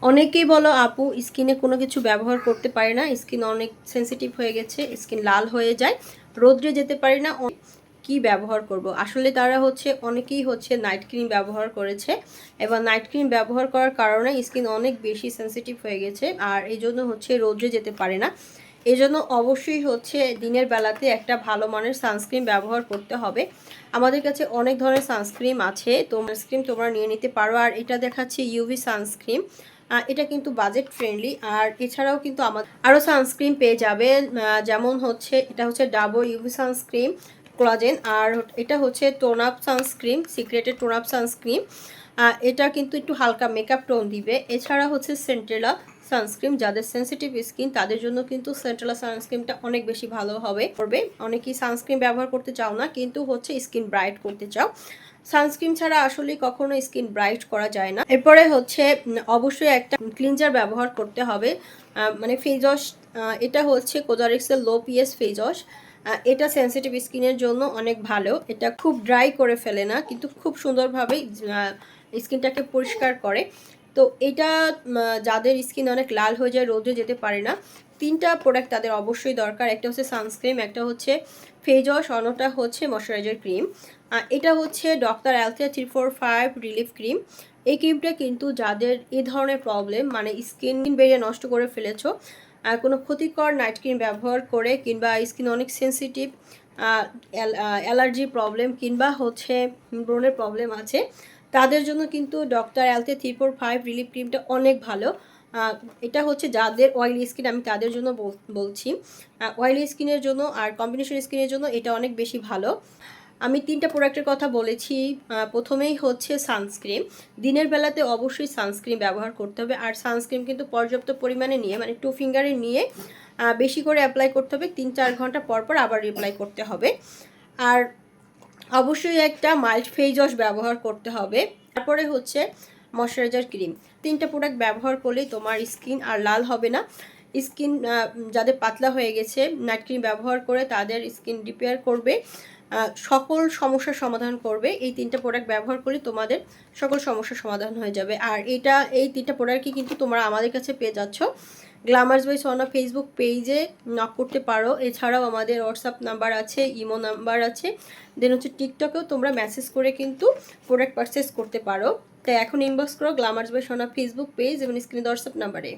অনেকেই বলো আপু স্কিনে কোনো কিছু ব্যবহার করতে পারি না, স্কিন অনেক সেনসিটিভ হয়ে গেছে, স্কিন লাল হয়ে যায়, রোদ্রে যেতে পারি না, কি ব্যবহার করব। আসলে তারা অনেকেই নাইট ক্রিম ব্যবহার করেছে, এবং নাইট ক্রিম ব্যবহার করার কারণে স্কিন অনেক বেশি সেনসিটিভ হয়ে গেছে, আর এই জন্য রোদ্রে যেতে পারে না। এই জন্য অবশ্যই দিনের বেলাতে একটা ভালো মানের সানস্ক্রিন ব্যবহার করতে হবে। আমাদের কাছে অনেক ধরনের সানস্ক্রিন আছে, সানস্ক্রিন তোমরা নিয়ে নিতে পারো। আর এটা দেখাচ্ছি ইউভি সানস্ক্রিন, এটা কিন্তু বাজেট ফ্রেন্ডলি। আর এছাড়াও কিন্তু আমাদের আরও সানস্ক্রিন পেয়ে যাবে, যেমন এটা ডাবল ইউভি সানস্ক্রিন কোলাজেন, আর এটা টোন আপ সানস্ক্রিন, সিক্রেটের টোন আপ সানস্ক্রিন, এটা কিন্তু একটু হালকা মেকআপ টোন দিবে। এছাড়া সেন্টেলা সানস্ক্রিন, যাদের সেনসিটিভ স্কিন তাদের জন্য কিন্তু সেন্টেলা সানস্ক্রিনটা অনেক বেশি ভালো করবে। অনেকেই সানস্ক্রিন ব্যবহার করতে চাও না, কিন্তু স্কিন ব্রাইট করতে চাও। সানস্ক্রিন ছাড়া আসলে কখনো স্কিন ব্রাইট করা যায় না। এরপরে অবশ্যই একটা ক্লিনজার ব্যবহার করতে হবে, মানে ফেস ওয়াশ। এটা কোজারিক্সের লো পিএস ফেস ওয়াশ। এটা সেনসিটিভ স্কিনের জন্য অনেক ভালো। এটা খুব ড্রাই করে ফেলে না, কিন্তু খুব সুন্দরভাবে স্কিনটাকে পরিষ্কার করে। তো এটা যাদের স্কিন অনেক লাল হয়ে যায়, রোদে যেতে পারে না, তিনটা প্রোডাক্ট তাদের অবশ্যই দরকার। একটা সানস্ক্রিন, একটা ফেস ওয়াশ, অন্যটা ময়শ্চারাইজার ক্রিম। এটা ডক্টর অ্যালথিয়া 345 রিলিফ ক্রিম। এই ক্রিমটা কিন্তু যাদের এই ধরনের প্রবলেম, মানে স্কিন বেরিয়ে নষ্ট করে ফেলেছো, কোনো ক্ষতিকর নাইট ক্রিম ব্যবহার করে, কিংবা স্কিন অনেক সেনসিটিভ, অ্যালার্জি প্রবলেম, কিংবা ব্রণের প্রবলেম আছে, তাদের জন্য কিন্তু ডক্টর অ্যালথিয়া 345 রিলিফ ক্রিমটা অনেক ভালো। এটা যাদের অয়েলি স্কিন, আমি তাদের জন্য বলছি। অয়েলি স্কিনের জন্য আর কম্বিনেশন স্কিনের জন্য এটা অনেক বেশি ভালো। আমি তিনটা প্রোডাক্টের কথা বলেছি। প্রথমেই সানস্ক্রিন। দিনের বেলাতে অবশ্যই সানস্ক্রিন ব্যবহার করতে হবে, আর সানস্ক্রিন কিন্তু পর্যাপ্ত পরিমাণে নিয়ে, মানে 2 ফিঙ্গারে নিয়ে বেশি করে অ্যাপ্লাই করতে হবে। 3-4 ঘন্টা পর পর আবার রিঅ্যাপ্লাই করতে হবে। আর অবশ্যই একটা মাইল্ড ফেস ওয়াশ ব্যবহার করতে হবে। তারপরে ময়শ্চারাইজার ক্রিম। তিনটা প্রোডাক্ট ব্যবহার করলেই তোমার স্কিন আর লাল হবে না। স্কিন যাদের পাতলা হয়ে গেছে, নাইট ক্রিম ব্যবহার করে তাদের স্কিন রিপেয়ার করবে, সকল সমস্যার সমাধান করবে। এই তিনটা প্রোডাক্ট ব্যবহার করলে তোমাদের সকল সমস্যার সমাধান হয়ে যাবে। আর এই তিনটা প্রোডাক্টই কিন্তু তোমরা আমাদের কাছে পেয়ে যাচ্ছ। গ্ল্যামার্স বাই সোনা ফেসবুক পেজে নক করতে পারো। এছাড়াও আমাদের হোয়াটসঅ্যাপ নাম্বার আছে, ইমো নাম্বার আছে, দেন টিকটকেও তোমরা মেসেজ করে কিন্তু প্রোডাক্ট পারচেস করতে পারো। তাই এখন ইনবক্স করো গ্ল্যামার্স বাই সোনা ফেসবুক পেজ এবং স্ক্রিনে হোয়াটসঅ্যাপ নাম্বারে।